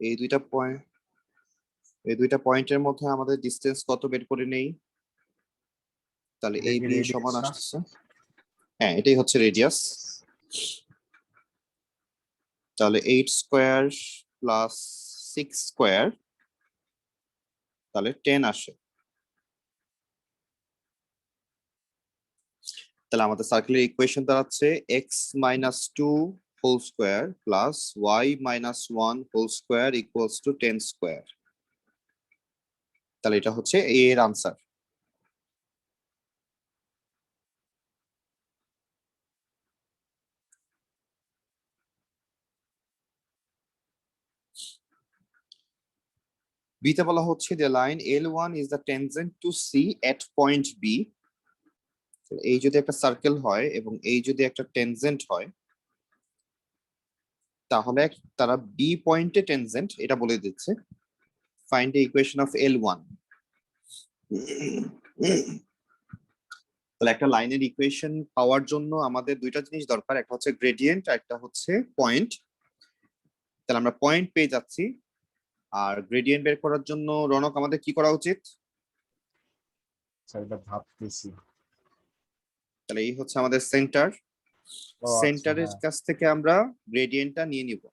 এই দুইটা পয়েন্টের মধ্যে আমাদের ডিসটেন্স কত বের করে নেই। তাহলে এই বি সমান আসছে, হ্যাঁ এটাই হচ্ছে রেডিয়াস। তাহলে 8 স্কোয়ার প্লাস 6 স্কোয়ার তাহলে 10 আসে। তাহলে আমাদের সার্কেলের ইকুয়েশন দাঁড়াচ্ছে x minus 2 whole square plus y minus 1 whole square equals to 10 square. তাহলে এটা হচ্ছে a এর আনসার। বিতে বলা হচ্ছে যে line L1 is the tangent to C at point B। এই যদি একটা সার্কেল হয় এবং এই যদি একটা টেনজেন্ট হয় তাহলে তারা বি পয়েন্টে টেনজেন্ট এটা বলে দিচ্ছে। Find the equation of L1। তাহলে একটা লাইনের ইকুয়েশন পাওয়ার জন্য আমাদের দুইটা জিনিস দরকার, একটা হচ্ছে গ্রেডিয়েন্ট আর একটা হচ্ছে পয়েন্ট। তাহলে আমরা পয়েন্ট পেয়ে যাচ্ছি, আর গ্রেডিয়েন্ট বের করার জন্য রনক আমাদের কি করা উচিত? ভাবতেছি। তাহলে এই হচ্ছে আমাদের সেন্টার, সেন্টারের কাছ থেকে আমরা গ্রেডিয়েন্টটা নিয়ে নিব।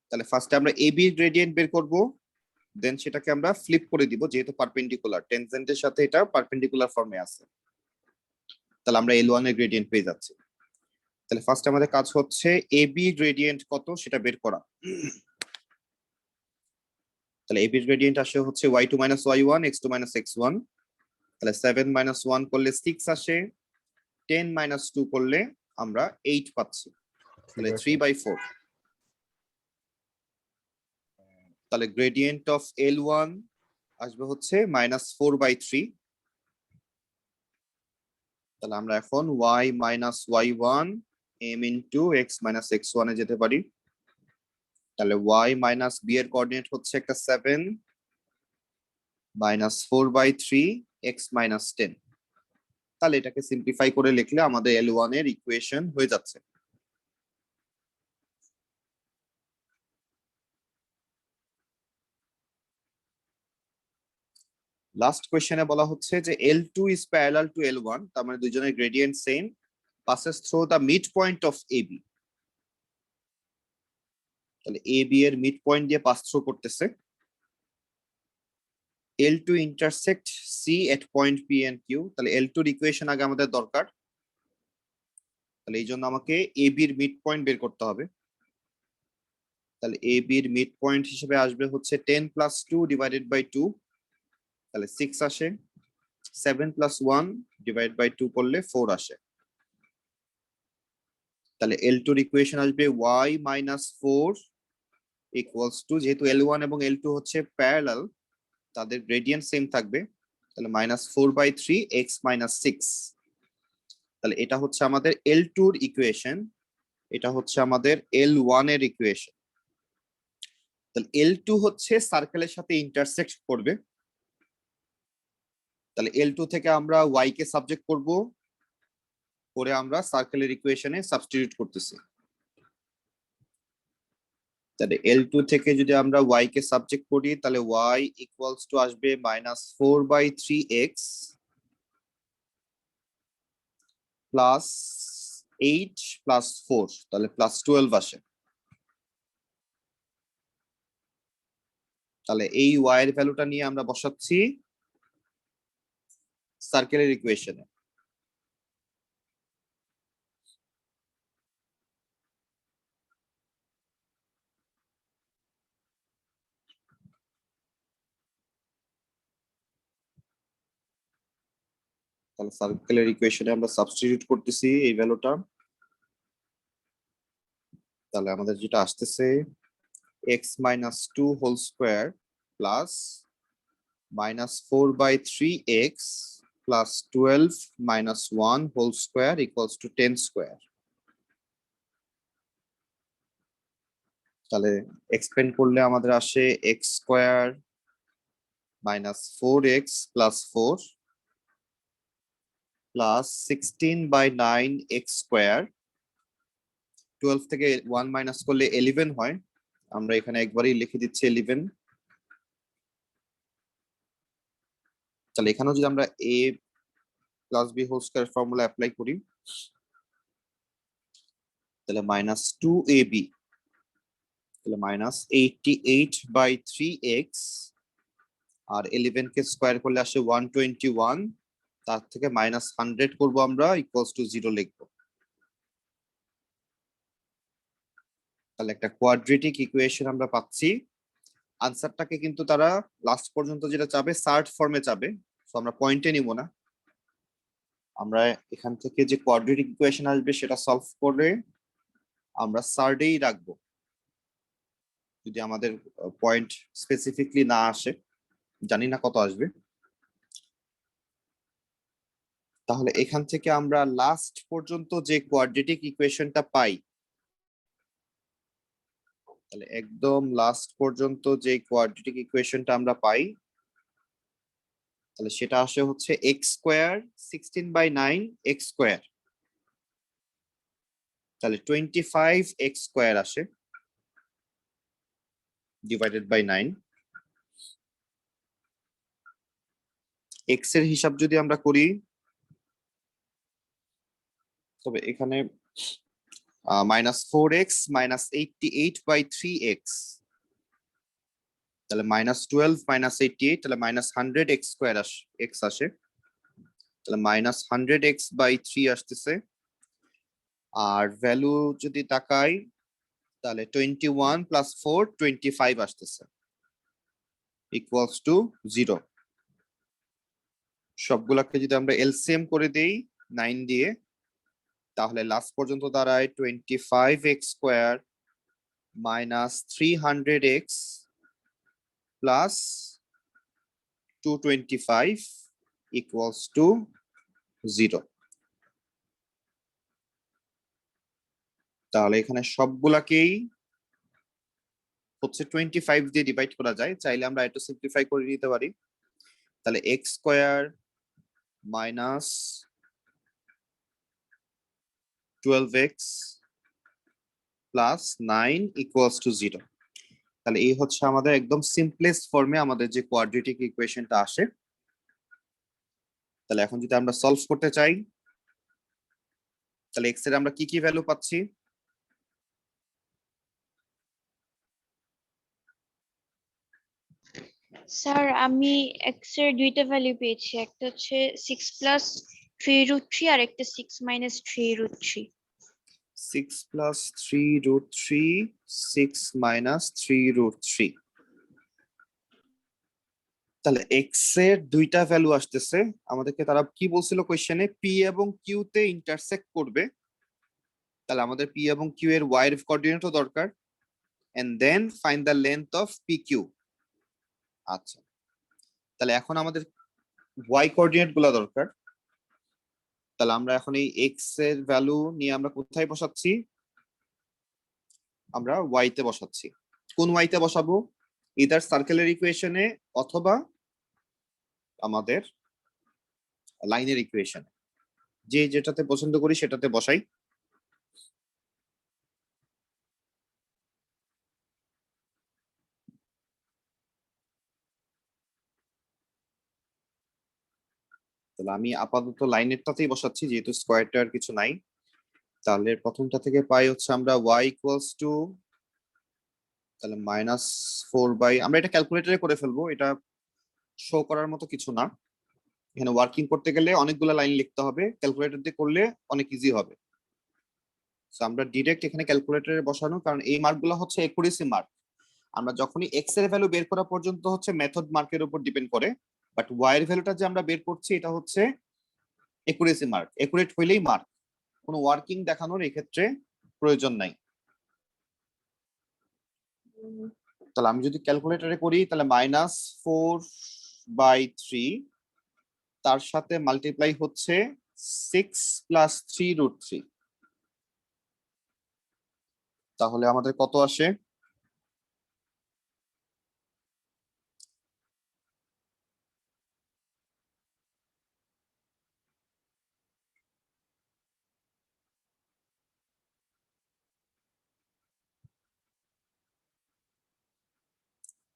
তাহলে ফার্স্টে আমরা এবি গ্রেডিয়েন্ট বের করব, দেন সেটাকে আমরা ফ্লিপ করে দিব যেহেতু পারপেন্ডিকুলার, টেনজেন্টের সাথে এটা পারপেন্ডিকুলার ফর্মে আছে। তাহলে আমরা L1 এর গ্রেডিয়েন্ট পেয়ে যাচ্ছি। তাহলে ফার্স্ট আমাদের কাজ হচ্ছে এবি গ্রেডিয়েন্ট কত সেটা বের করা। তাহলে এবি গ্রেডিয়েন্ট আসে হচ্ছে y2 minus y1 x2 minus x1। তাহলে 7 minus 1 করলে 6 আসে, 10 minus 2 করলে আমরা 8 পাচ্ছি। তাহলে 3/4। তাহলে গ্রেডিয়েন্ট অফ L1 আসবে হচ্ছে -4/3। তাহলে আমরা এখন y minus y1 m into x minus x1 এ যেতে পারি। তাহলে y minus b এর কোঅর্ডিনেট হচ্ছে একটা 7 -4/3 x minus 10। তাহলে এটাকে সিম্পলিফাই করে লিখলে আমাদের L1 এর ইকুয়েশন হয়ে যাচ্ছে। লাস্ট কোয়েশ্চেনে বলা হচ্ছে যে L2 is parallel to L1, তার মানে দুইজনের gradient same, passes through the midpoint of AB। তাহলে AB এর মিড পয়েন্ট দিয়ে পাস থ্রু করতেছে। L2 intersect C at point P and Q। তাহলে L2 এর ইকুয়েশন আগে আমাদের দরকার, তাহলে এই জন্য আমাকে AB এর মিড পয়েন্ট বের করতে হবে। তাহলে AB এর মিড পয়েন্ট হিসেবে আসবে হচ্ছে 10 plus 2 divided by 2। তাহলে 6 আসে, 7 plus 1 divided by 2 করলে 4 আসে। তাহলে L2 এর ইকুয়েশন আসবে y minus 4 equals to, যেহেতু L1 এবং L2 হচ্ছে প্যারালাল তাদের গ্রেডিয়েন্ট সেম থাকবে, তাহলে -4/3 x minus 6। তাহলে এটা হচ্ছে আমাদের L2 এর ইকুয়েশন, এটা হচ্ছে আমাদের L1 এর ইকুয়েশন। তাহলে L2 হচ্ছে সার্কেলের সাথে ইন্টারসেক্ট করবে। তাহলে L2 থেকে আমরা y কে সাবজেক্ট করব, করে আমরা সার্কেলের ইকুয়েশনে সাবস্টিটিউট করতেছি। তাহলে L2 থেকে যদি আমরা y কে সাবজেক্ট করি তাহলে y ইকুয়ালস টু আসবে -4/3x প্লাস 8 প্লাস 4, তাহলে +12 আসে। তাহলে এই y এর ভ্যালুটা নিয়ে আমরা বসাচ্ছি সার্কেলের ইকুয়েশনে। তাহলে সার্কেলের ইকুয়েশনে আমরা সাবস্টিটিউট করতেছি এই ভ্যালুটা। তাহলে আমাদের যেটা আসতেছে x minus 2 whole square plus -4/3x plus 12 minus 1 whole square equals to 10 square. তাহলে এক্সপেন্ড করলে আমাদের আসে x square -4x plus 4 plus 16/9 x square. 12 থেকে 1 মাইনাস করলে 11 হয়, আমরা এখানে একবারই লিখে দিচ্ছি 11। তাহলে এখানেও যদি আমরা a plus B whole square formula apply করি, তাহলে -2ab, তাহলে -88/3x, আর 11 কে স্কয়ার করলে আসে 121, তার থেকে -100 করব আমরা, ইকুয়ালস টু 0 লিখবো। তাহলে একটা কোয়াড্রেটিক ইকুয়েশন আমরা পাচ্ছি। আনসারটাকে কিন্তু তারা লাস্ট পর্যন্ত যেটা চাবে সার্ট ফর্মে চাবে, সো আমরা পয়েন্টে নিব না, আমরা এখান থেকে যে কোয়াড্রেটিক ইকুয়েশন আসবে সেটা সলভ করে আমরা সার্ডেই রাখবো, যদি আমাদের পয়েন্ট স্পেসিফিকলি না আসে, জানি না কত আসবে। তাহলে এখান থেকে আমরা লাস্ট পর্যন্ত যে কোয়াড্রেটিক ইকুয়েশনটা পাই, তাহলে একদম লাস্ট পর্যন্ত যে কোয়াড্রেটিক ইকুয়েশনটা আমরা পাই, তাহলে সেটা আসে হচ্ছে এক্স স্কোয়ার 16/9 এক্স স্কোয়ার, তাহলে 25x স্কোয়ার আসে ডিভাইডেড বাই 9। এক্স এর হিসাব যদি আমরা করি, তবে এখানে -4x -88/3x, তাহলে -12 -88, তাহলে -100x স্কোয়ার এক্স আসে, তাহলে -100x/3 আসতেছে। আর ভ্যালু যদি তাকাই, তাহলে 21 + 4 25 আসতেছে, ইকুয়ালস টু 0। সবগুলাকে যদি আমরা এলসিএম করে দেই 9 দিয়ে, তাহলে লাস্ট পর্যন্ত দাঁড়ায় 25x square -300x plus 225 equals to 0। তাহলে এখানে সবগুলাকেই হচ্ছে 25 দিয়ে ডিভাইড করা যায়, চাইলে আমরা একটু সিম্পলিফাই করে নিতে পারি। তাহলে x square minus 12x plus 9 equals to 0। তাহলে এই হচ্ছে আমাদের একদম সিম্পলেস্ট ফর্মে আমাদের যে কোয়াড্রেটিক ইকুয়েশনটা আসে। তাহলে এখন যদি আমরা সলভ করতে চাই, তাহলে এক্স এর আমরা কি কি ভ্যালু পাচ্ছি? স্যার আমি x এর দুইটা ভ্যালু পেয়েছি, একটা হচ্ছে 6 + 3√3 আর একটা 6 - 3√3। 6 + 3√3, 6 - 3√3। তাহলে এক্স এর দুইটা ভ্যালু আসতেছে, আমাদেরকে তারা কি বলছিল কোশ্চেনে, পি এবং কিউ তে ইন্টারসেক্ট করবে। তাহলে আমাদের পি এবং কিউ এর ওয়াই এর কোঅর্ডিনেটও দরকার, and then find the length of P Q. আচ্ছা, তাহলে এখন আমাদের ওয়াই কোঅর্ডিনেট গুলা দরকার। তাহলে আমরা এখন এই এক্স এর ভ্যালু নিয়ে আমরা কোথায় বসাচ্ছি? আমরা ওয়াই তে বসাচ্ছি। কোন ওয়াই তে বসাবো? ইদার সার্কেলের ইকুয়েশনে অথবা আমাদের লাইনের ইকুয়েশন, যে যেটাতে পছন্দ করি সেটাতে বসাই। তাহলে আমি আপাতত লাইনেরটাতেই বসাচ্ছি, যেহেতু স্কোয়ারটা আর কিছু নাই। তাহলে প্রথমটা থেকে পাই হচ্ছে আমরা y ইকুয়ালস টু, তাহলে -4 আমরা এটা ক্যালকুলেটরে করে ফেলবো, এটা শো করার মতো কিছু না। এখানে ওয়ার্কিং করতে গেলে অনেকগুলো লাইন লিখতে হবে, ক্যালকুলেটর দিয়ে করলে অনেক ইজি হবে। সো আমরা ডিরেক্ট এখানে ক্যালকুলেটরে বসানো, কারণ এই মার্কগুলো হচ্ছে একুরেসি মার্ক। আমরা যখনই এক্স এর ভ্যালু বের করা পর্যন্ত হচ্ছে মেথড মার্কের উপর ডিপেন্ড করে, বাট ওয়াই এর ভ্যালুটা যে আমরা বের করছি এটা হচ্ছে একুরেসি মার্ক, একুরেট হইলেই মার্ক, কোনো ওয়ার্কিং দেখানোর এক্ষেত্রে প্রয়োজন নাই। তাহলে আমি যদি ক্যালকুলেটরে করি, তাহলে -4/3, তার সাথে মাল্টিপ্লাই হচ্ছে 6 + 3√3, তাহলে আমাদের কত আসে?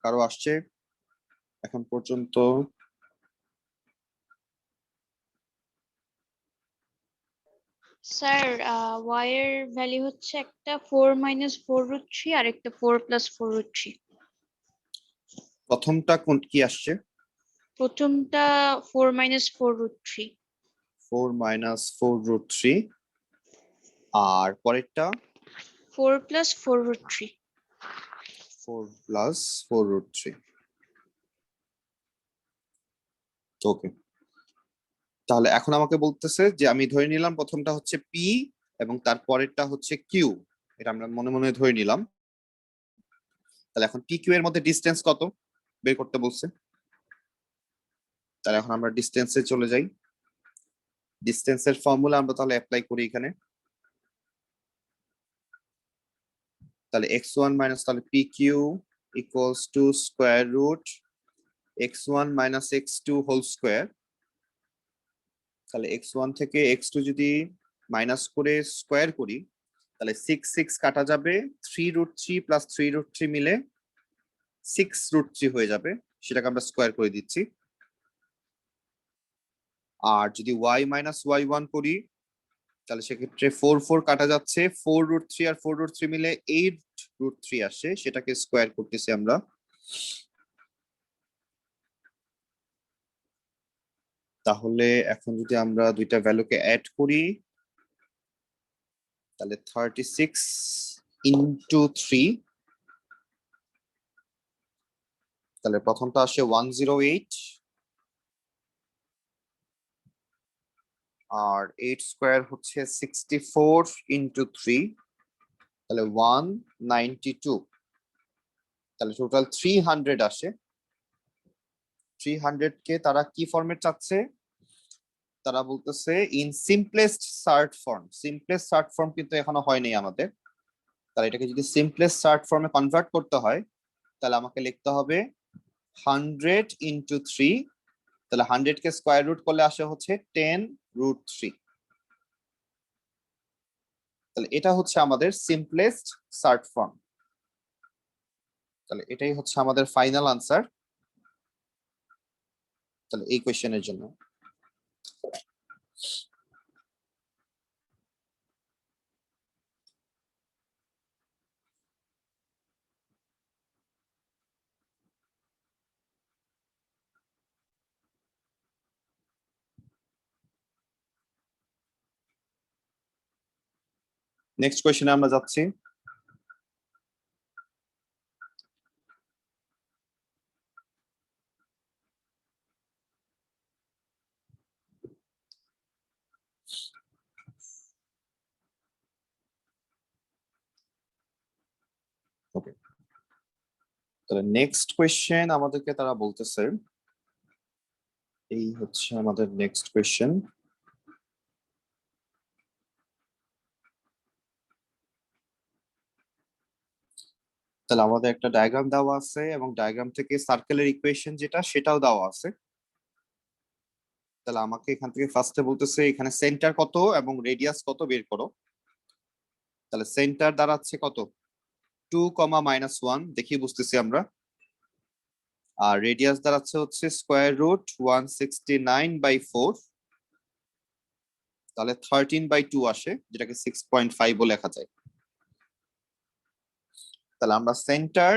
কারো আসছে এখন পর্যন্ত? স্যার y এর ভ্যালু হচ্ছে একটা 4 মাইনাস 4√3 আর একটা 4 প্লাস 4√3। প্রথমটা কোন কি আসছে? প্রথমটা 4 মাইনাস 4√3। 4 মাইনাস 4√3 আর পরেরটা 4 প্লাস 4√3। 4 প্লাস 4√3। ওকে, তাহলে এখন আমাকে বলতেছে যে আমি ধরে নিলাম প্রথমটা হচ্ছে পি এবং তার পরেরটা হচ্ছে কিউ, এটা আমরা মনে মনে ধরে নিলাম। তাহলে এখন পি কিউ এর মধ্যে ডিসটেন্স কত বের করতে বলছে। তাহলে এখন আমরা ডিসটেন্সে চলে যাই। ডিসটেন্সের ফর্মুলা আমরা তাহলে অ্যাপ্লাই করি এখানে। তাহলে x1 মাইনাস তাহলে P Q equals to square root x1 minus x2 whole square. তাহলে x1 থেকে x2 যদি মাইনাস করে স্কোয়ার করি তাহলে 6 কাটা যাবে, 3√3 প্লাস 3√3 মিলে 6√3 হয়ে যাবে, সেটাকে আমরা স্কোয়ার করে দিচ্ছি। আর যদি y মাইনাস y1 করি তাহলে সেক্ষেত্রে 4 কাটা যাচ্ছে, 4√3 আর 4√3 মিলে 8√3 আসে, সেটাকে স্কোয়ার করতেছি আমরা। তাহলে এখন যদি আমরা দুইটা ভ্যালুকে অ্যাড করি তাহলে 36 ইন্টু 3, তাহলে প্রথমটা আসে 108 আর 8 স্কোয়ার হচ্ছে 64 ইন্টু 3, তাহলে 192। তাহলে টোটাল 300 আসে। 300 কে তারা কি ফরম্যাট চাচ্ছে? তারা বলতেছে in simplest shirt form. Simplest shirt form কিন্তু এখনো হয়নি আমাদের। তাহলে এটাকে যদি সিম্পলেস্ট সার্ট ফর্মে কনভার্ট করতে হয় তাহলে আমাকে লিখতে হবে 100 ইন্টু 3, তাহলে 100 কে স্কোয়ার রুট করলে আসে হচ্ছে 10√3। তাহলে এটা হচ্ছে আমাদের সিম্পলেস্ট সার্ট ফর্ম। তাহলে এটাই হচ্ছে আমাদের ফাইনাল আনসার তাহলে এই কোয়েশ্চেনের জন্য। নেক্সট কোয়েশ্চেনে আমরা যাচ্ছি। ওকে, তাহলে নেক্সট কোয়েশ্চেন আমাদেরকে তারা বলতেছে, এই হচ্ছে আমাদের নেক্সট কোয়েশ্চেন। তাহলে আমাদের একটা ডায়াগ্রাম দেওয়া আছে এবং ডায়াগ্রাম থেকে সার্কেলের ইকুয়েশন যেটা সেটাও দেওয়া আছে। তাহলে আমাকে এখান থেকে ফার্স্টে বলতেছে এখানে সেন্টার কত এবং রেডিয়াস কত বের করো। তাহলে সেন্টার দাঁড়াচ্ছে কত 2, -1, দেখি বুঝতেছি আমরা। আর রেডিয়াস দাঁড়াচ্ছে হচ্ছে স্কোয়ার রুট 169/4, তাহলে 13/2 আসে, যেটাকে 6.5 লেখা যায়। তাহলে আমরা সেন্টার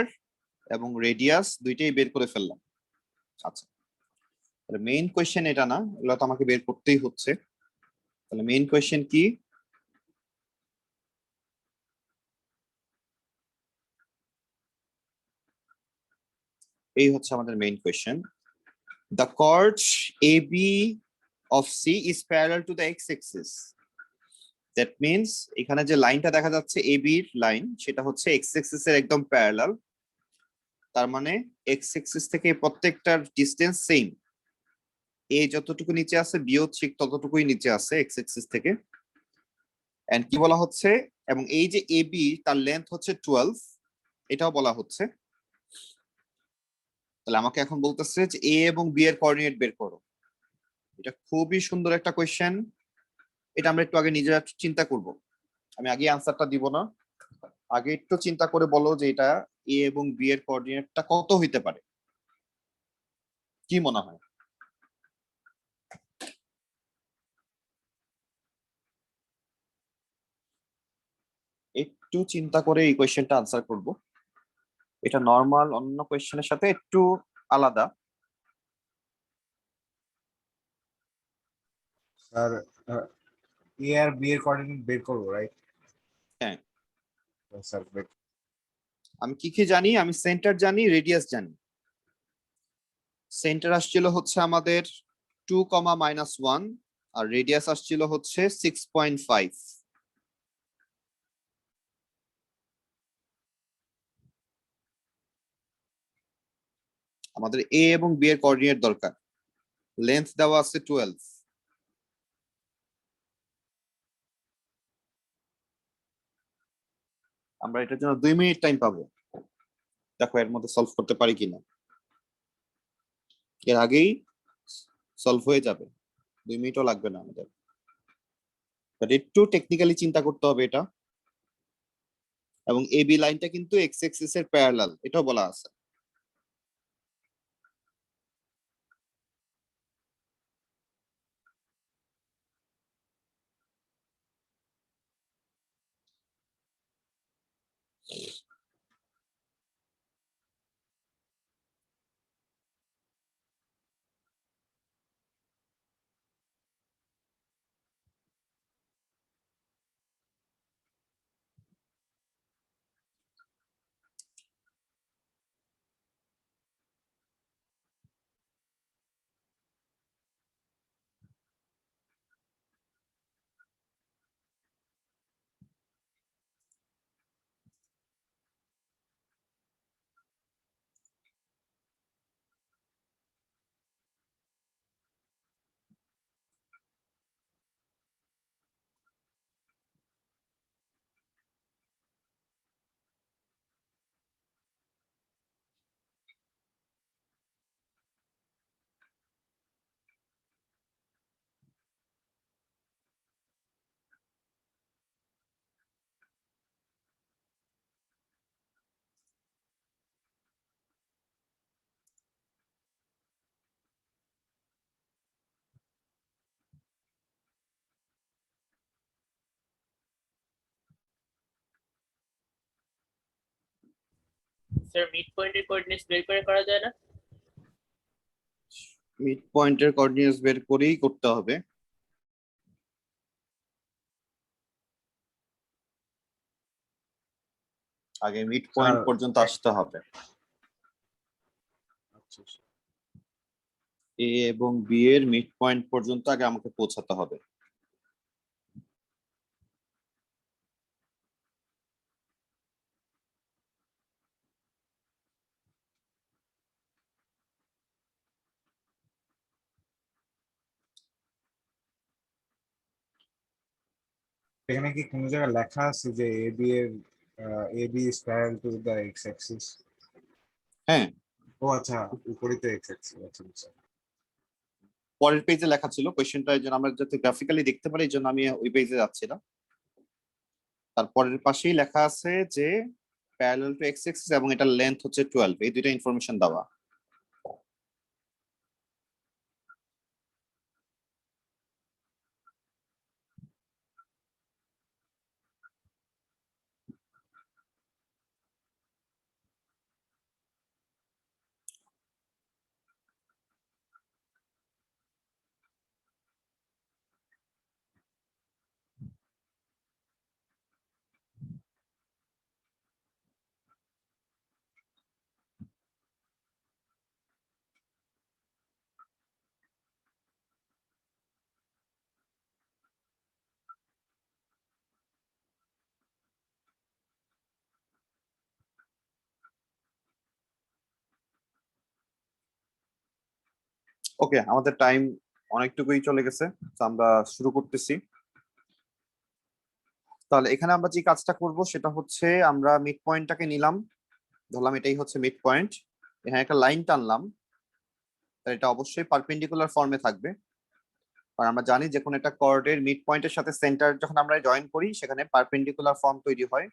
এবং রেডিয়াস দুইটাই বের করে ফেললাম। আচ্ছা, তাহলে মেইন কোয়েশ্চেন এটা না, এগুলো তো আমাকে বের করতেই হচ্ছে। তাহলে মেইন কোয়েশ্চেন কি? এই হচ্ছে আমাদের main question. The chord AB of C is parallel to the x-axis. That means এখানে যে লাইনটা দেখা যাচ্ছে AB এর লাইন, সেটা হচ্ছে x-axis এর একদম প্যারালাল। তার মানে x-axis থেকে প্রত্যেকটার ডিসটেন্স সেম। A যতটুকু নিচে আছে B ও ঠিক ততটুকুই নিচে আছে x-axis থেকে। এন্ড কি বলা হচ্ছে, এবং এই যে AB তার লেন্থ হচ্ছে 12, এটাও বলা হচ্ছে। তাহলে আমাকে এখন বলতেছে যে A এবং B এর কোঅর্ডিনেট বের করো। এটা খুবই সুন্দর একটা কোয়েশ্চেন। এটা আমরা একটু আগে নিজেরা চিন্তা করব, আমি আগে আনসারটা দিব না। আগে একটু চিন্তা করে বলো যে এটা এ এবং বি এর কোঅর্ডিনেটটা কত হইতে পারে, কি মনে হয়? একটু চিন্তা করে এই কোয়েশ্চেনটা আনসার করব। এটা নর্মাল অন্য কোয়েশ্চেনের সাথে একটু আলাদা। স্যার এ আর বি এর কোঅর্ডিনেট বের করবো, রাইট? হ্যাঁ, স্যার আমি কি কি জানি, আমি সেন্টার জানি, রেডিয়াস জানি। সেন্টার আসছিল হচ্ছে আমাদের 2, -1 আর রেডিয়াস আসছিল হচ্ছে 6.5। আমাদের এ এবং বি এর কোঅর্ডিনেট দরকার। লেন্থ দেওয়া আছে 12। আমরা এটার জন্য 2 মিনিট টাইম পাবো। দেখো এর মধ্যে সলভ করতে পারি কিনা, এর আগেই সলভ হয়ে যাবে, 2 মিনিটও লাগবে না আমাদের। বাট একটু টেকনিক্যালি চিন্তা করতে হবে এটা। এবং এ বি লাইনটা কিন্তু এক্স এক্সিস এর প্যারালাল, এটাও বলা আছে। স্যার মিড পয়েন্টের কোঅর্ডিনেটস বের করে করা যায় না? মিড পয়েন্টের কোঅর্ডিনেটস বের করেই করতে হবে। আগে মিড পয়েন্ট পর্যন্ত আসতে হবে। এ এবং বি এর মিড পয়েন্ট পর্যন্ত আগে আমাকে পৌঁছাতে হবে। এখানে কি কোনো জায়গায় লেখা আছে যে A B is parallel to the x axis? হ্যাঁ, ও আচ্ছা, উপরিতে এক্স অ্যাক্সিস। আচ্ছা আচ্ছা। পরের পেজে লেখা ছিল কোয়েশ্চেনটা, এই জন্য আমরা যাতে গ্রাফিক্যালি দেখতে পারি এই জন্য আমি ওই পেজে যাচ্ছিলাম। তারপরের পাশেই লেখা আছে যে প্যারালাল টু এক্স অ্যাক্সিস এবং এটার লেন্থ হচ্ছে 12। এই দুইটা ইনফরমেশন দেওয়া। ওকে, আমাদের টাইম অনেকটুকুই চলে গেছে, তো আমরা শুরু করতেছি। তাহলে এখানে আমরা যে কাজটা করব সেটা হচ্ছে আমরা মিড পয়েন্টটাকে নিলাম, ধরলাম এটাই হচ্ছে মিড পয়েন্ট। এখানে একটা লাইন টানলাম, তাহলে এটা অবশ্যই পারপেন্ডিকুলার ফর্মে থাকবে। কারণ আমরা জানি যে কোনো একটা কর্ডের মিড পয়েন্টের সাথে সেন্টার যখন আমরা জয়েন করি সেখানে পারপেন্ডিকুলার ফর্ম তৈরি হয়।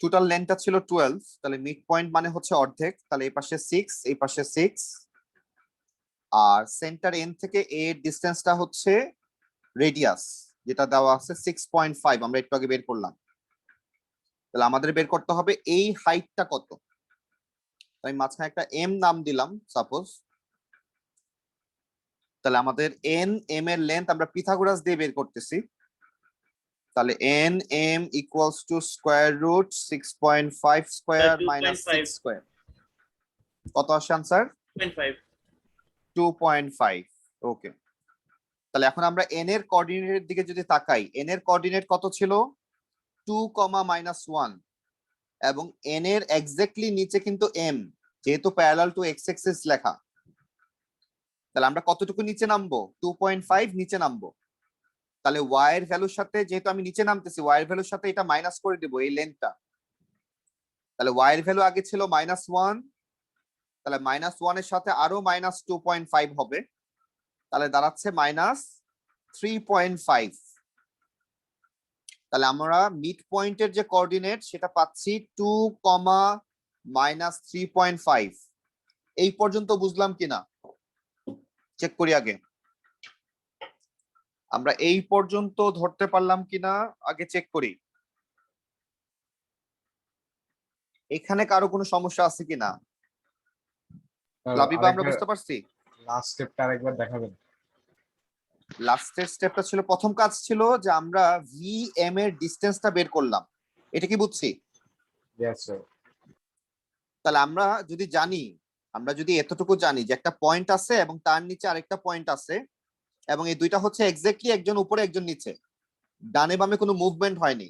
টোটাল লেন্থটা ছিল 12, তাহলে মিড পয়েন্ট মানে হচ্ছে অর্ধেক, তাহলে এই পাশে 6, এই পাশে 6, আর সেন্টার এন থেকে এ এর ডিসটেন্সটা হচ্ছে রেডিয়াস, যেটা দেওয়া আছে 6.5, আমরা একটু আগে বের করলাম। তাহলে আমাদের বের করতে হবে এই হাইটটা কত। আমি মাঝখানে একটা এম নাম দিলাম সাপোজ। তাহলে আমাদের এন এম এর লেন্থ আমরা পিথাগোরাস দিয়ে বের করতেছি। তাহলে N M equals to square root 6.5 square minus 6 square. কত আসে আনসার? 2.5। 2.5। ওকে, তাহলে এখন আমরা এন এর কোঅর্ডিনেটের দিকে যদি তাকাই, এন এর কোঅর্ডিনেট কত ছিল? 2, -1, এবং এন এর এক্স্যাক্টলি নিচে কিন্তু এম, যেহেতু প্যারালাল টু এক্স এক্সিস লেখা, তাহলে আমরা কতটুকু নিচে নামবো? 2.5 নিচে নামবো। তাহলে ওয়াই এর ভ্যালুর সাথে, যেহেতু আমি নিচে নামতেছি, ওয়াই এর ভ্যালুর সাথে এটা মাইনাস করে দিব এই লেন্থটা। তাহলে ওয়াই এর ভ্যালু আগে ছিল -1, তাহলে -1 এর সাথে আরো -2.5 হবে, তাহলে দাঁড়াচ্ছে -3.5। তাহলে আমরা মিড পয়েন্টের যে কোঅর্ডিনেট সেটা পাচ্ছি 2, -3.5। এই পর্যন্ত বুঝলাম কিনা চেক করি আগে। আমরা এই পর্যন্ত ধরতে পারলাম কিনা আগে চেক করি। এখানে কারো কোনো সমস্যা আছে কিনা? লাবিবা, আমরা বুঝতে পারছি? লাস্ট স্টেপটা আরেকবার দেখাবেন। লাস্টের স্টেপটা ছিল, প্রথম কাজ ছিল যে আমরা ভি এম এর ডিসটেন্সটা বের করলাম, এটা কি বুঝছি? Yes sir. তাহলে আমরা যদি জানি, আমরা যদি এতটুকু জানি যে একটা পয়েন্ট আছে এবং তার নিচে আরেকটা পয়েন্ট আছে, এবং এই দুইটা হচ্ছে এক্স্যাক্টলি একজন উপরে একজন নিচে, ডানে বামে কোনো মুভমেন্ট হয়নি,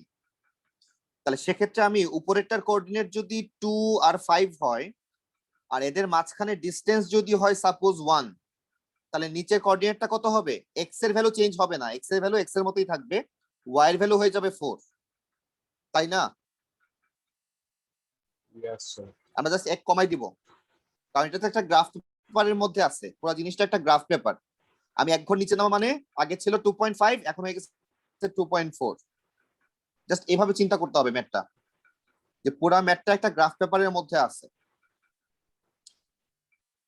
তাহলে সেক্ষেত্রে আমি উপরেরটার কোঅর্ডিনেট যদি 2 আর 5 হয়, আর এদের মাঝখানে ডিসটেন্স যদি হয় সাপোজ 1, তাহলে নিচের কোঅর্ডিনেটটা কত হবে? এক্স এর ভ্যালু চেঞ্জ হবে না, এক্স এর ভ্যালু এক্স এর মতোই থাকবে, ওয়াই এর ভ্যালু হয়ে যাবে 4, তাই না? Yes sir. আমরা জাস্ট এক কমাই দিব, কারণ এটা তো একটা গ্রাফ পেপারের মধ্যে আছে, পুরো জিনিসটা একটা গ্রাফ পেপার। আমি এক ঘর নিচে নামা মানে আগে ছিল 2.5, এখন হয়ে গেছে 2.4। জাস্ট এভাবে চিন্তা করতে হবে ম্যাথটা, যে পুরা ম্যাথটা একটা গ্রাফ পেপারের মধ্যে আছে।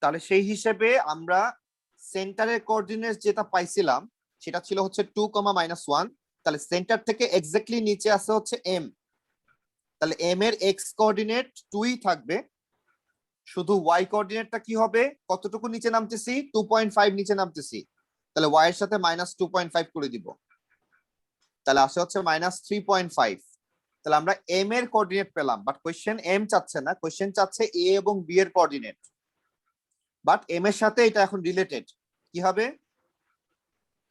তাহলে সেই হিসেবে আমরা সেন্টারের কোঅর্ডিনেটস যেটা পাইছিলাম সেটা ছিল হচ্ছে 2, -1, তাহলে সেন্টার থেকে এক্স্যাক্টলি নিচে আছে হচ্ছে এম, তাহলে এম এর এক্স কোঅর্ডিনেট 2ই থাকবে, শুধু ওয়াই কোঅর্ডিনেটটা কি হবে? কতটুকু নিচে নামতেছি? 2.5 নিচে নামতেছি, তাহলে ওয়াই এর সাথে -2.5 করে দিব, তাহলে আসে হচ্ছে -3.5। তাহলে আমরা এম এর কোঅর্ডিনেট পেলাম, বাট কোশ্চেন এম চাচ্ছে না, কোশ্চেন চাচ্ছে এ এবং বি এর কোঅর্ডিনেট, বাট এম এর সাথে এটা এখন রিলেটেড কি হবে?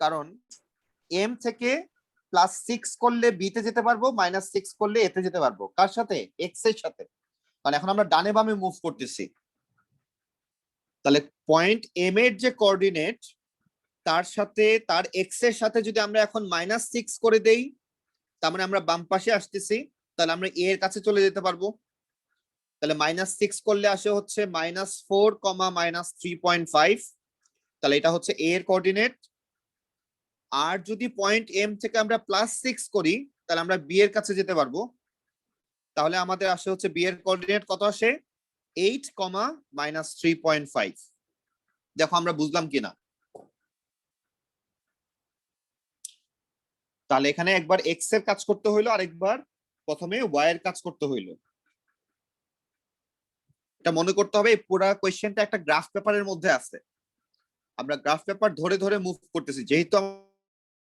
কারণ এম থেকে +6 করলে বি তে যেতে পারবো, -6 করলে এতে যেতে পারবো, কার সাথে? এক্স এর সাথে, মানে এখন আমরা ডানে বামে মুভ করতেছি। তাহলে পয়েন্ট এম এর যে কোঅর্ডিনেট তার সাথে তার এক্স এর সাথে যদি আমরা এখন -6 করে দেই, তার মানে আমরা বাম পাশে আসতেছি, তাহলে আমরা এ এর কাছে চলে যেতে পারবো। তাহলে -6 করলে আসে হচ্ছে -4, -3.5, তাহলে এটা হচ্ছে এ এর কোঅর্ডিনেট। আর যদি পয়েন্ট এম থেকে আমরা +6 করি, তাহলে আমরা বি এর কাছে যেতে পারবো, তাহলে আমাদের আসে হচ্ছে বি এর কোঅর্ডিনেট কত আসে? 8, -3.5। দেখো আমরা বুঝলাম কিনা। তাহলে এখানে একবার এক্স এর কাজ করতে হইলো, আরেকবার প্রথমে ওয়াই এর কাজ করতে হইলো। এটা মনে করতে হবে পুরো কোশ্চেনটা একটা গ্রাফ পেপারের মধ্যে আছে, আমরা গ্রাফ পেপার ধরে ধরে মুভ করতেছি, যেহেতু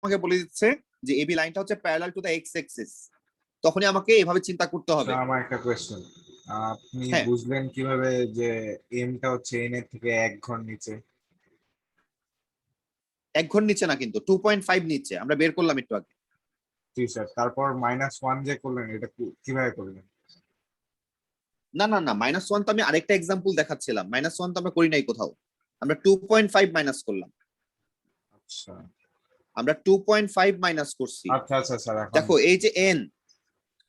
আমাকে বলে দিচ্ছে যে এবি লাইনটা হচ্ছে parallel to the x Axis, তখনই আমাকে এভাবে চিন্তা করতে হবে। আমার একটা কোয়েশ্চেন, আপনি হ্যাঁ। বুঝলেন কিভাবে যে এমটা হচ্ছে এন এর থেকে 1 ঘর নিচে? 1 ঘর নিচে না, কিন্তু 2.5 নিচে, আমরা বের করলাম একটু আগে। জি স্যার। তারপর -1 যে করলেন, এটা কিভাবে করলেন? না না না, -1 তো আমি আরেকটা এক্সাম্পল দেখাচ্ছিলাম, -1 তো আমরা করি নাই কোথাও, আমরা 2.5 মাইনাস করলাম, আচ্ছা আমরা 2.5 মাইনাস করছি। আচ্ছা আচ্ছা স্যার। এখন দেখো এই যে এন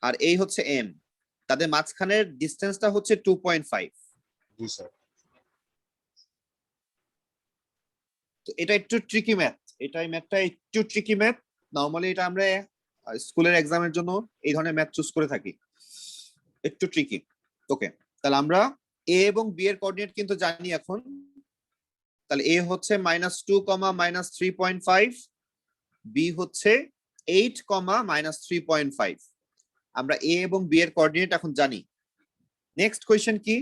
আর এই হচ্ছে এম, তাদের মাঝখানের ডিসটেন্সটা হচ্ছে 2.5। জি স্যার। তো এটা একটু ট্রিকি ম্যাথ, এই ম্যাথটা একটু ট্রিকি ম্যাথ। নরমালি এটা আমরা স্কুলের এক্সামের জন্য এই ধরনের ম্যাথ চুজ করে থাকি। একটু ট্রিকি। ওকে, তাহলে আমরা এ এবং বি এর কোঅর্ডিনেট কিন্তু জানি এখন। তাহলে এ হচ্ছে -2, -3.5, বি হচ্ছে 8, -3.5। আমরা এ এবং বি এর কোঅর্ডিনেট এখন জানি। নেক্সট কোয়েশ্চেন কি?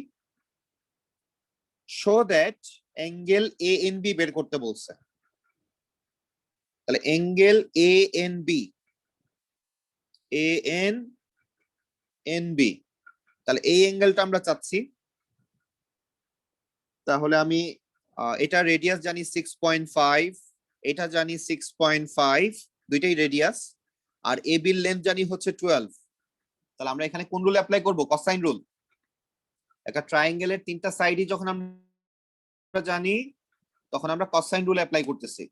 Show that angle A N B বের করতে বলছে। তাহলে angle A N B, A N N B, তাহলে এই অ্যাঙ্গেলটা আমরা চাচ্ছি। তাহলে আমি এটা রেডিয়াস জানি 6.5, এটা জানি 6.5, দুইটাই রেডিয়াস। আর এ বির লেন্থ জানি হচ্ছে 12। তাহলে আমরা এখানে কোন রুল অ্যাপ্লাই করব? Cosine rule. একটা ট্রায়াঙ্গেলের তিনটা সাইডই যখন আমরা জানি তখন আমরা কসাইন রুল অ্যাপ্লাই করতেছি।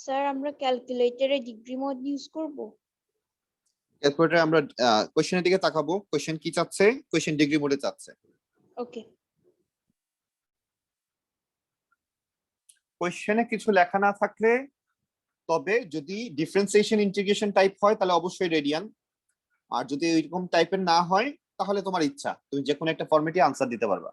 স্যার আমরা ক্যালকুলেটরে ডিগ্রি মোড ইউজ করব? ক্যালকুলেটরে আমরা কোশ্চেনের দিকে তাকাবো। কোশ্চেন কি চাচ্ছে? কোশ্চেন ডিগ্রি মোডে চাচ্ছে। ওকে। কোশ্চেনে কিছু লেখা না থাকলে, তবে যদি ডিফারেন্সিয়েশন ইন্টিগ্রেশন টাইপ হয় তাহলে অবশ্যই রেডিয়ান। আর যদি এরকম টাইপের না হয় তাহলে তোমার ইচ্ছা, তুমি যে কোনো একটা ফরম্যাটে আনসার দিতে পারবা।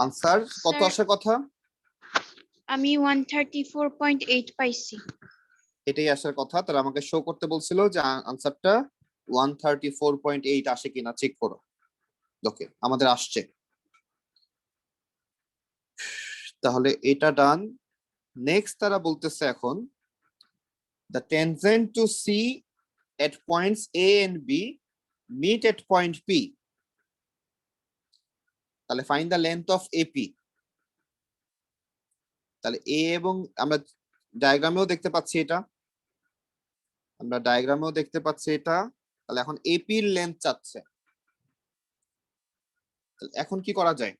আনসার কত স্যার আসার কথা? আমি 134.8 পাইছি। এটাই আসার কথা। তারা আমাকে শো করতে বলছিল যে আনসারটা 134.8 আসে কিনা চেক করো। ওকে, আমাদের আসছে। তাহলে এটা ডান। নেক্সট তারা বলতেছে এখন the tangent to C at points A and B meet at point P. তাহলে find the length of AP. তাহলে A এবং আমরা ডায়াগ্রামেও দেখতে পাচ্ছি এটা, আমরা ডায়াগ্রামেও দেখতে পাচ্ছি এটা। তাহলে এখন AP এর লেন্থ চাচ্ছে। এখন কি করা যায়?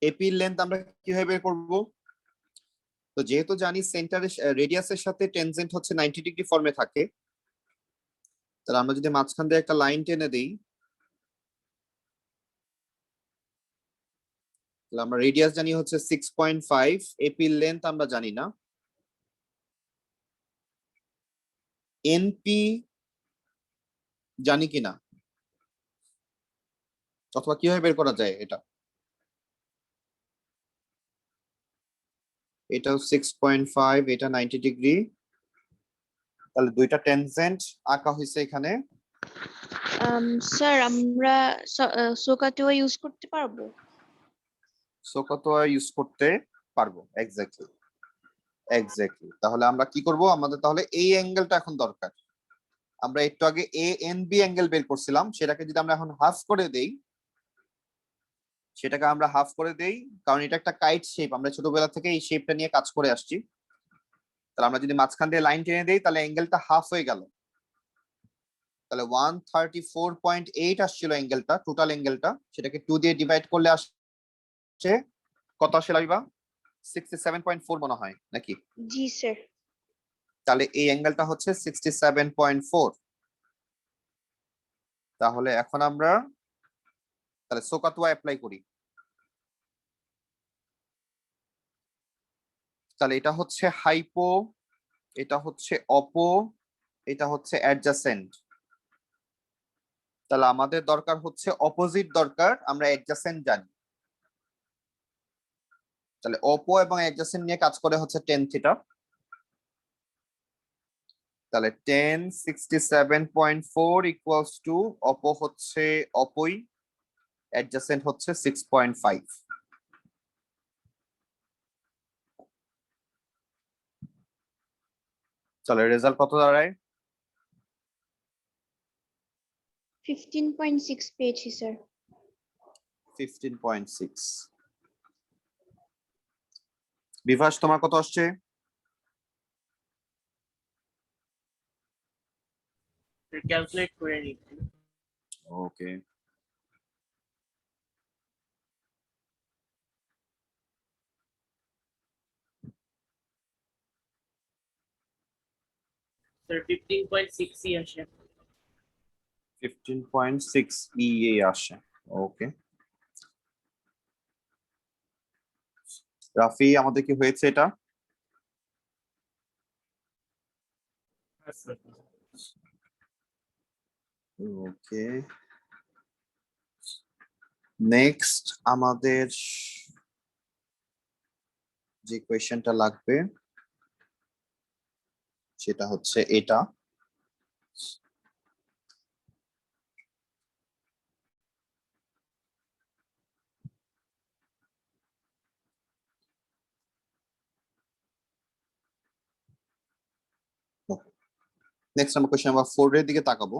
এপি লেন্থ আমরা কিভাবে বের করব? তো যেহেতু জানি সেন্টারের রেডিয়াসের সাথে টেনজেন্ট হচ্ছে 90 ডিগ্রি ফর্মে থাকে, তাহলে আমরা যদি মাঝখান দিয়ে একটা লাইন টেনে দেই, তাহলে আমরা রেডিয়াস জানি হচ্ছে 6.5, এপি লেন্থ আমরা জানি না। এনপি জানি কিনা, অথবা কিভাবে বের করা যায় এটা? এটাও 6.5, এটা 90 ডিগ্রি। তাহলে দুইটা টেনজেন্ট আঁকা হয়েছে এখানে। স্যার আমরা সোকাটোয়া ইউজ করতে পারবো? সোকোতোয়া ইউজ করতে পারবো, এক্স্যাক্টলি এক্স্যাক্টলি। তাহলে আমরা কি করব? আমাদের তাহলে এই অ্যাঙ্গেলটা এখন দরকার। আমরা একটু আগে এ এন বি অ্যাঙ্গেল বের করছিলাম, সেটাকে যদি আমরা এখন হাফ করে দেই, সেটাকে আমরা হাফ করে দেই, কারণ এটা একটা কাইট শেপ, আমরা ছোটবেলা থেকে এই শেপটা নিয়ে কাজ করে আসছি। তাহলে আমরা যদি মাঝখান দিয়ে লাইন টেনে দেই তাহলে অ্যাঙ্গেলটা হাফ হয়ে গেল। তাহলে 134.8 আসছিল অ্যাঙ্গেলটা, টোটাল অ্যাঙ্গেলটা। সেটাকে 2 দিয়ে ডিভাইড করলে আসছে কত আসে লাইবা? 67.4 মনে হয় নাকি? জি স্যার। তাহলে এই অ্যাঙ্গেলটা হচ্ছে 67.4। তাহলে এখন আমরা তাহলে সোকাতুয়া অ্যাপ্লাই করি। তাহলে এটা হচ্ছে হাইপো, এটা হচ্ছে অপো, এটা হচ্ছে অ্যাডজাসেন্ট। তাহলে আমাদের দরকার হচ্ছে অপোজিট দরকার, আমরা অ্যাডজাসেন্ট জানি। তাহলে অপো এবং অ্যাডজাসেন্ট নিয়ে কাজ করে হচ্ছে tan থিটা। তাহলে tan 67.4 ইকুয়ালস টু অপো হচ্ছে অপোই, অ্যাডজাসেন্ট হচ্ছে 6.5। তাহলে রেজাল্ট কত দাঁড়ায়? 15.6 পেয়েছি স্যার। 15.6। বিভাস তোমার কত আসছে? ক্যালকুলেট করে নিচ্ছি। ওকে, স্যার 15.6 আসে। 15.6 EA আসে। ওকে, রাফি আমাদের কি হয়েছে এটা? ওকে, নেক্সট আমাদের যে কোয়েশ্চেনটা লাগবে সেটা হচ্ছে এটা। নেক্সট আমরা কোয়েশ্চেন নাম্বার 4 এর দিকে তাকাবো।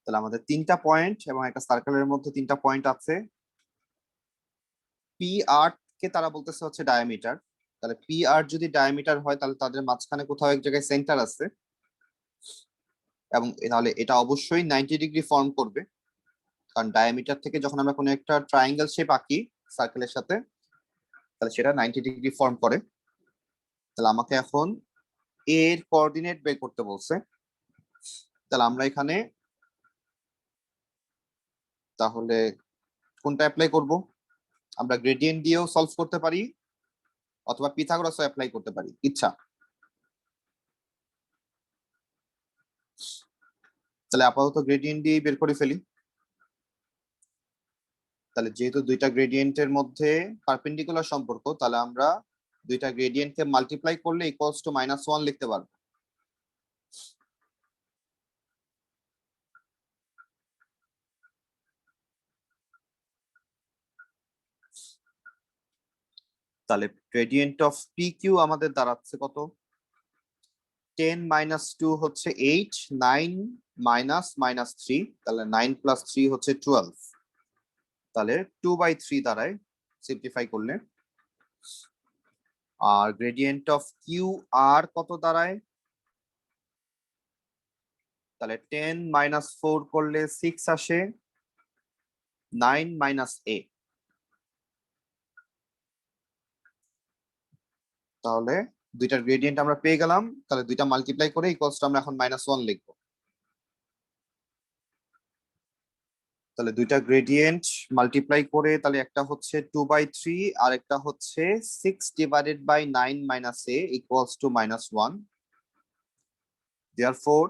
তাহলে আমাদের 3টা পয়েন্ট এবং একটা সার্কেলের মধ্যে 3টা পয়েন্ট আছে। পি আর কে তারা বলতেছে হচ্ছে ডায়ামিটার। তাহলে পি আর যদি ডায়ামিটার হয় তাহলে তাদের মাঝখানে কোথাও এক জায়গায় সেন্টার আছে, এবং তাহলে এটা অবশ্যই 90 ডিগ্রি ফর্ম করবে, কারণ ডায়ামিটার থেকে যখন আমরা কোনো একটা ট্রায়াঙ্গেল শেপ আঁকি সার্কেলের সাথে, তাহলে সেটা 90 ডিগ্রি ফর্ম করে। তাহলে আমাকে এখন এর কোঅর্ডিনেট বের করতে বলছে। তাহলে আমরা এখানে তাহলে কোনটা অ্যাপ্লাই করব? আমরা গ্রেডিয়েন্ট দিয়েও সলভ করতে পারি অথবা পিথাগোরাসও অ্যাপ্লাই করতে পারি, ইচ্ছা। তাহলে আপাতত গ্রেডিয়েন্ট দিয়ে বের করে ফেলি। তাহলে যেহেতু দুইটা গ্রেডিয়েন্টের মধ্যে পারপেন্ডিকুলার সম্পর্ক, তাহলে আমরা দুইটা গ্রেডিয়েন্টকে মাল্টিপ্লাই করলে ইকুয়ালস টু -1 লিখতে পারবো। তাহলে গ্রেডিয়েন্ট অফ পি কিউ আমাদের দাঁড়াচ্ছে কত? 10 - 2 হচ্ছে 8, 9 - -3, তাহলে 9 + 3 হচ্ছে 12। তাহলে 2/3 দাঁড়ায় সিম্পলিফাই করলে। আর গ্রেডিয়েন্ট অফ কিউ আর কত দাঁড়ায়? তাহলে 10 - 4 করলে 6 আসে, 9 - a। তাহলে দুইটার গ্রেডিয়েন্ট আমরা পেয়ে গেলাম। তাহলে দুইটা মাল্টিপ্লাই করে ইকুয়ালস টু আমরা এখন -1 লিখবো। তাহলে দুইটা গ্রেডিয়েন্ট মাল্টিপ্লাই করে তাহলে একটা হচ্ছে 2/3 আর একটা হচ্ছে 6 divided by 9 - a equals to -1। Therefore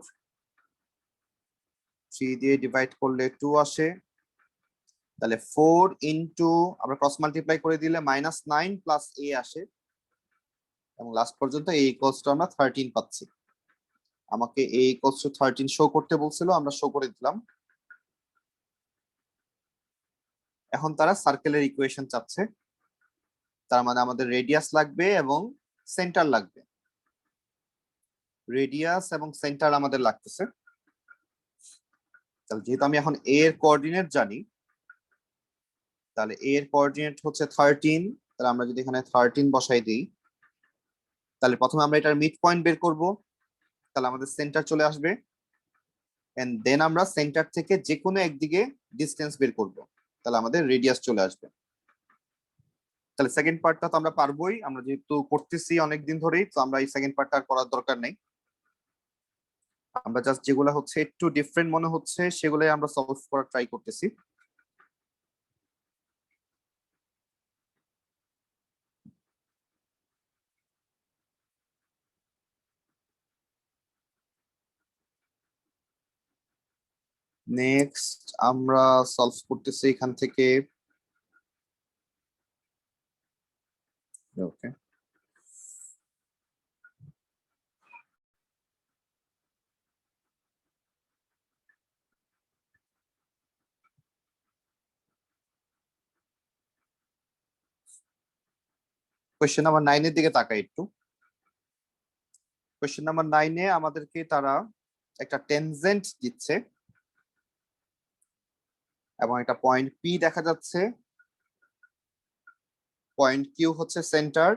3 দিয়ে ডিভাইড করলে 2 আসে। তাহলে 4 ইন্টু আমরা ক্রস মাল্টিপ্লাই করে দিলে -9 + a আসে, এবং লাস্ট পর্যন্ত a ইকুয়ালস টু আমরা 13 পাচ্ছি। আমাকে a ইকুয়ালস টু 13 শো করতে বলছিল, আমরা শো করে দিলাম। এখন তারা সার্কেলের ইকুয়েশন চাচ্ছে, তার মানে আমাদের রেডিয়াস লাগবে এবং সেন্টার লাগবে। রেডিয়াস এবং সেন্টার আমাদের লাগতেছে। তাহলে যেহেতু আমি এখন a এর কোঅর্ডিনেট জানি, তাহলে a এর কোঅর্ডিনেট হচ্ছে 13। তাহলে আমরা যদি এখানে 13 বসাই দিই, তাহলে প্রথমে আমরা এটার মিড পয়েন্ট বের করব। তাহলে আমাদের সেন্টার চলে আসবে, এন্ড দেন আমরা সেন্টার থেকে যে কোনো একদিকে ডিসটেন্স বের করব। তাহলে আমাদের রেডিয়াস চলে আসবে। তাহলে সেকেন্ড পার্টটা তো আমরা পারবোই, আমরা যেহেতু করতেছি অনেকদিন ধরেই, তো আমরা এই সেকেন্ড পার্টটা আর করার দরকার নেই। আমরা জাস্ট যেগুলো হচ্ছে একটু ডিফারেন্ট মনে হচ্ছে সেগুলোই আমরা সলভ করার ট্রাই করতেছি। নেক্সট আমরা সলভ করতেছি এখান থেকে। ওকে, কোয়েশ্চেন নাম্বার 9 এর দিকে তাকাই একটু। কোয়েশ্চেন নাম্বার 9 এ আমাদেরকে তারা একটা টেনজেন্ট দিচ্ছে এবং একটা পয়েন্ট পি দেখা যাচ্ছে, পয়েন্ট কিউ হচ্ছে সেন্টার।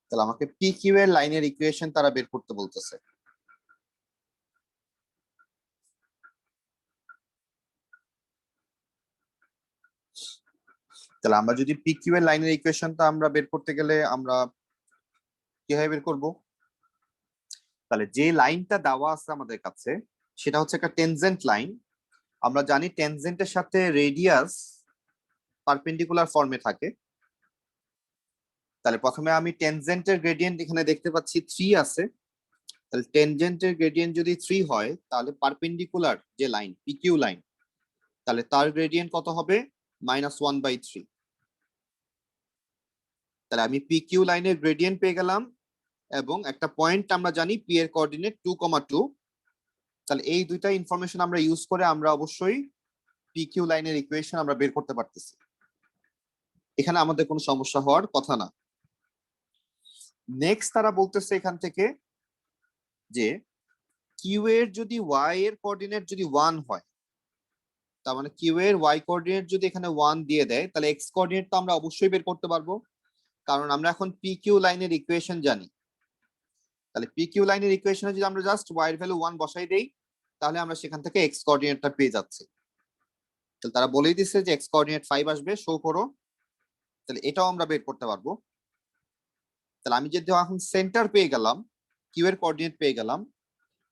তাহলে আমাকে পি কিউ এর লাইনের ইকুয়েশন তারা বের করতে বলতেছে। তাহলে আমরা যদি পি কিউ এর লাইনের ইকুয়েশনটা আমরা বের করতে গেলে আমরা কিভাবে বের করব? তাহলে যে লাইনটা দেওয়া আছে আমাদের কাছে সেটা হচ্ছে একটা টেনজেন্ট লাইন। আমরা জানি টেনজেন্টের সাথে রেডিয়াস পারপেন্ডিকুলার ফর্মে থাকে। তাহলে প্রথমে আমি টেনজেন্টের গ্রেডিয়েন্ট এখানে দেখতে পাচ্ছি 3 আছে। তাহলে টেনজেন্টের গ্রেডিয়েন্ট যদি 3 হয় তাহলে পারপেন্ডিকুলার যে লাইন পিকিউ লাইন, তাহলে তার গ্রেডিয়েন্ট কত হবে? -1/3। তাহলে আমি পিকিউ লাইনের গ্রেডিয়েন্ট পেয়ে গেলাম এবং একটা পয়েন্ট আমরা জানি পি এর কোঅর্ডিনেট 2,2। তাহলে এই দুইটা ইনফরমেশন আমরা ইউজ করে আমরা অবশ্যই পিকিউ লাইনের ইকুয়েশন আমরা বের করতে পারতেছি। এখানে আমাদের কোনো সমস্যা হওয়ার কথা না। নেক্সট তারা বলতেছে এখান থেকে যে কিউ এর যদি ওয়াই এর কোঅর্ডিনেট যদি 1 হয়, তার মানে কিউ এর ওয়াই কোঅর্ডিনেট যদি এখানে 1 দিয়ে দেয় তাহলে এক্স কোঅর্ডিনেট তো আমরা অবশ্যই বের করতে পারবো, কারণ আমরা এখন পি কিউ লাইনের ইকুয়েশন জানি। তাহলে পি কিউ লাইনের ইকুয়েশনে যদি আমরা জাস্ট ওয়াই এর ভ্যালু 1 বসাই দেই তাহলে আমরা সেখান থেকে এক্স কোঅর্ডিনেটটা পেয়ে যাচ্ছি। তাহলে তারা বলেই দিচ্ছে যে এক্স কোঅর্ডিনেট 5 আসবে, শো করো। তাহলে এটাও আমরা বের করতে পারবো। তাহলে আমি যদি এখন সেন্টার পেয়ে গেলাম, কিউ এর কোঅর্ডিনেট পেয়ে গেলাম,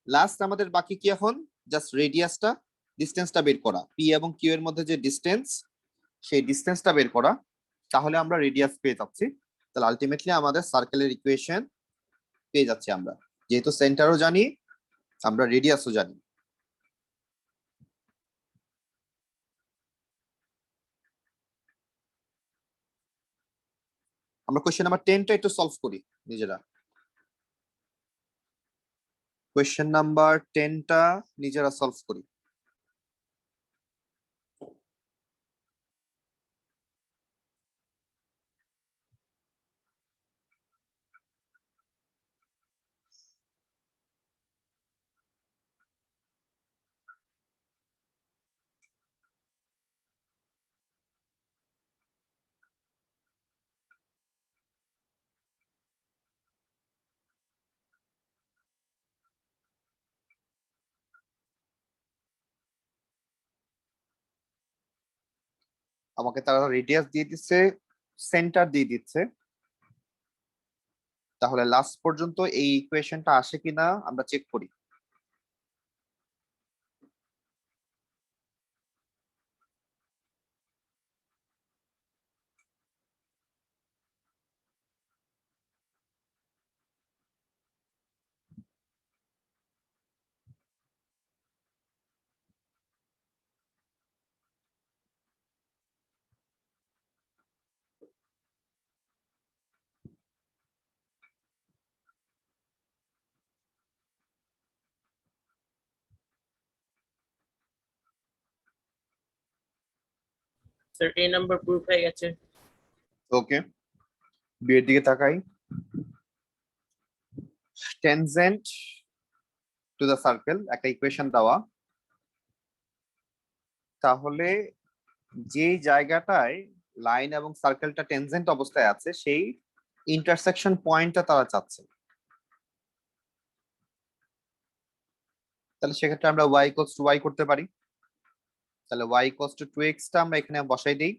লাস্ট আমাদের বাকি কি এখন? জাস্ট রেডিয়াসটা, ডিসটেন্সটা বের করা, পি এবং কিউ এর মধ্যে যে ডিসটেন্স সেই ডিসটেন্সটা বের করা, তাহলে আমরা রেডিয়াস পেয়ে যাচ্ছি। তাহলে আলটিমেটলি আমাদের সার্কেলের ইকুয়েশন পেয়ে যাচ্ছি আমরা, যেহেতু সেন্টারও জানি আমরা রেডিয়াসও জানি। আমরা কোয়েশ্চেন নাম্বার 10টা একটু সলভ করি নিজেরা। কোয়েশ্চেন নাম্বার 10টা নিজেরা সলভ করি। আমাকে তারা রেডিয়াস দিয়ে দিচ্ছে, সেন্টার দিয়ে দিচ্ছে। তাহলে লাস্ট পর্যন্ত এই ইকুয়েশনটা আসে কিনা আমরা চেক করি। স্যার এ নাম্বার প্রুফ হয়ে গেছে। ওকে, বি এর দিকে তাকাই। টেনজেন্ট টু দ্য সার্কেল একটা ইকুয়েশন দেওয়া, তাহলে যে জায়গাটায় লাইন এবং সার্কেলটা টেনজেন্ট অবস্থায় আছে সেই ইন্টারসেকশন পয়েন্টটা তারা চাচ্ছে। তাহলে সেক্ষেত্রে আমরা y ইকুয়ালস টু y করতে পারি। তাহলে y ইকুয়ালস টু 2x টা আমরা এখানে বসাই দেই,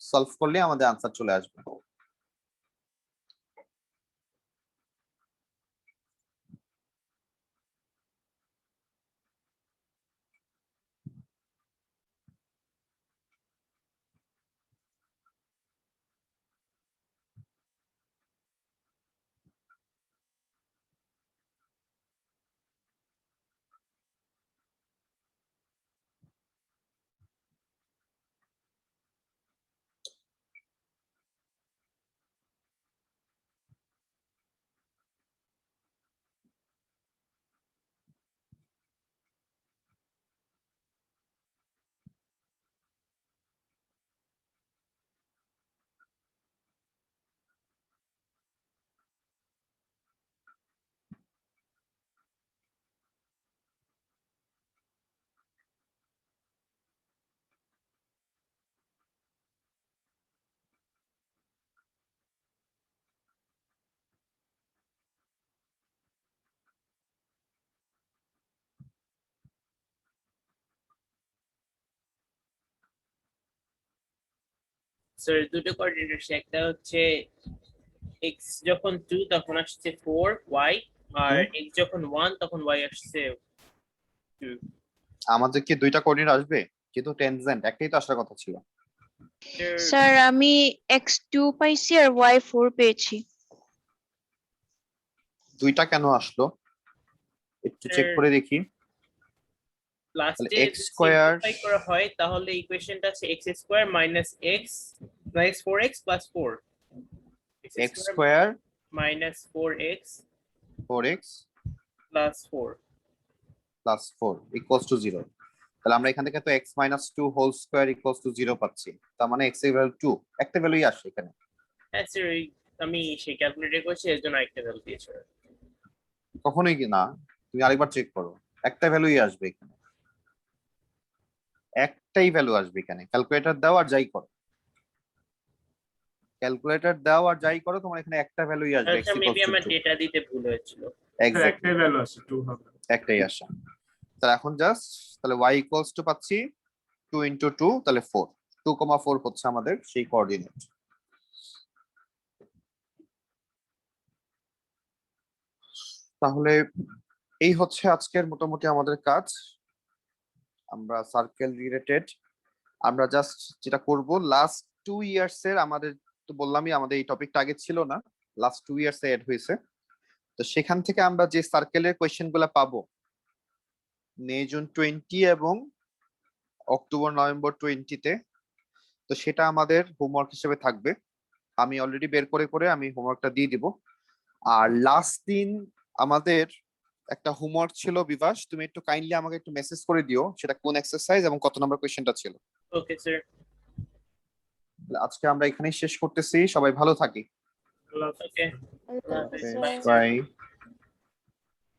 সলভ করলে আমাদের আনসার চলে আসবে। স্যার দুটো কোঅর্ডিনেট আসছে, একটা হচ্ছে x যখন 2 তখন আসছে 4 y, আর x যখন 1 তখন y আসছে 2। আমাদের কি দুইটা কোঅর্ডিনেট আসবে? যেহেতু টেনজেন্ট একটাই তো আসার কথা ছিল। স্যার আমি x2 পাইছি আর y4 পেয়েছি। দুইটা কেন আসলো একটু চেক Sir, করে দেখি। লাস্টে x স্কয়ার সিম্পলিফাই করা হয় তাহলে ইকুয়েশনটা আছে x square minus x plus 4x plus 4, x square minus 4x 4x plus 4। Plus 4 equals to 0। তাহলে আমরা এখান থেকে তো x minus 2 whole square equals to 0 পাচ্ছি, তার মানে x এর ভ্যালু 2, একটা ভ্যালুই আসে এখানে। হ্যাঁ স্যার, আমি সেই ক্যালকুলেটর করেছি এর জন্য একটা ভ্যালু দিয়েছে। কখনোই কি না, তুমি আরেকবার চেক করো, একটা ভ্যালুই আসবে এখানে, একটাই ভ্যালু আসবে এখানে। ক্যালকুলেটর দাও আর যাই করো, ক্যালকুলেটর দাও আর যাই করো, তোমার এখানে একটা ভ্যালুই আসবে, x আচ্ছা, মেবি ইকুয়ালস টু আমার 2। ডেটা দিতে ভুল হয়েছিল। এক্স্যাক্টলি একটাই ভ্যালু আছে 2 হবে। একটাই আসে। তাহলে এখন জাস্ট তাহলে y ইকুয়ালস টু পাচ্ছি 2 ইনটু 2, তাহলে 4, 2,4 হচ্ছে আমাদের সেই কোঅর্ডিনেট। তাহলে এই হচ্ছে আজকের মোটামুটি আমাদের কাজ। আমরা সার্কেল রিলেটেড আমরা জাস্ট যেটা করব, লাস্ট 2 ইয়ার্স এর আমাদের, তো বললামই আমাদের এই টপিকটা আগে ছিল না, লাস্ট 2 ইয়ার্স এ এড হয়েছে। তো সেখান থেকে আমরা যে সার্কেলের কোয়েশ্চেন গুলা পাবো মে জুন 20 এবং অক্টোবর নভেম্বর 20-তে, তো সেটা আমাদের হোমওয়ার্ক হিসেবে থাকবে। আমি অলরেডি বের করে করে আমি হোমওয়ার্কটা দিয়ে দিব। আর লাস্ট দিন আমাদের একটা হোমওয়ার্ক ছিল, বিভাস তুমি একটু কাইন্ডলি আমাকে একটু মেসেজ করে দিও সেটা কোন এক্সারসাইজ এবং কত নাম্বার কোয়েশ্চেনটা ছিল। Okay sir. আজকে আমরা এখানেই শেষ করতেছি, সবাই ভালো থাকি। আল্লাহ হাফেজ। ওকে, আল্লাহ হাফেজ, বাই। স্যার। বাই।